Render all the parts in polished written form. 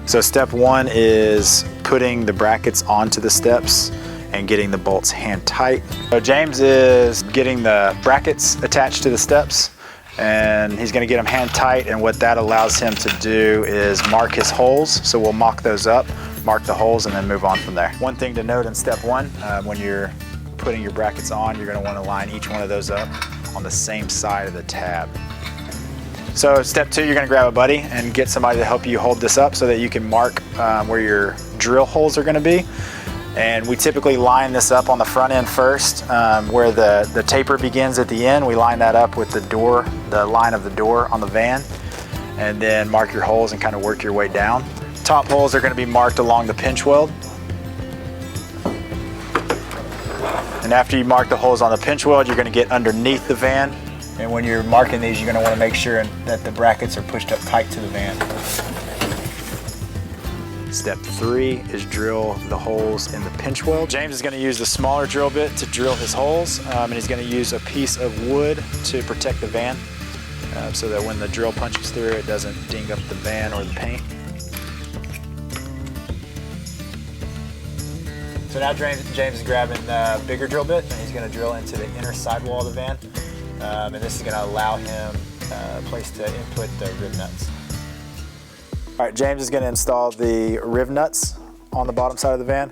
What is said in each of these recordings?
So step one is putting the brackets onto the steps and getting the bolts hand tight. So James is getting the brackets attached to the steps, and he's going to get them hand tight, and what that allows him to do is mark his holes. So we'll mock those up, mark the holes, and then move on from there. One thing to note in step one, when you're putting your brackets on, you're going to want to line each one of those up on the same side of the tab. So step two, you're going to grab a buddy and get somebody to help you hold this up so that you can mark where your drill holes are going to be. And we typically line this up on the front end first, where the taper begins at the end. We line that up with the door, the line of the door on the van, and then mark your holes and kind of work your way down. Top holes are going to be marked along the pinch weld. And after you mark the holes on the pinch weld, you're going to get underneath the van. And when you're marking these, you're going to want to make sure that the brackets are pushed up tight to the van. Step three is drill the holes in the pinch weld. James is going to use the smaller drill bit to drill his holes, and he's going to use a piece of wood to protect the van so that when the drill punches through, it doesn't ding up the van or the paint. So now James is grabbing the bigger drill bit, and he's going to drill into the inner sidewall of the van. And this is going to allow him a place to input the rib nuts. All right, James is going to install the rib nuts on the bottom side of the van.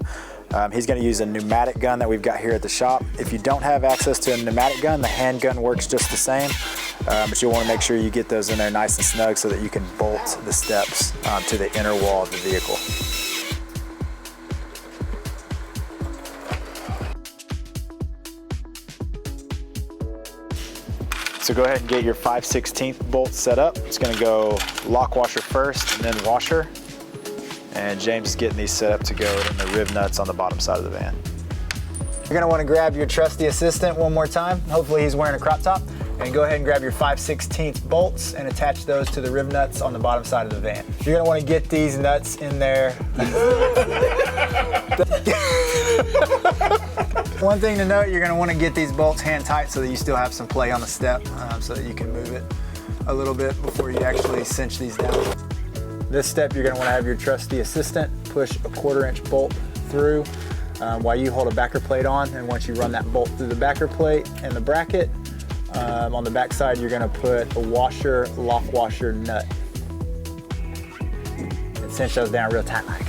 He's going to use a pneumatic gun that we've got here at the shop. If you don't have access to a pneumatic gun, the hand gun works just the same, but you'll want to make sure you get those in there nice and snug so that you can bolt the steps to the inner wall of the vehicle. So go ahead and get your 5/16 bolt set up. It's going to go lock washer first and then washer. And James is getting these set up to go in the rib nuts on the bottom side of the van. You're going to want to grab your trusty assistant one more time. Hopefully he's wearing a crop top. And go ahead and grab your 5/16 bolts and attach those to the rib nuts on the bottom side of the van. You're going to want to get these nuts in there. One thing to note, you're going to want to get these bolts hand tight so that you still have some play on the step, so that you can move it a little bit before you actually cinch these down. This step, you're going to want to have your trusty assistant push a 1/4-inch bolt through while you hold a backer plate on, and once you run that bolt through the backer plate and the bracket, on the back side, you're going to put a washer, lock washer nut, and cinch those down real tight like.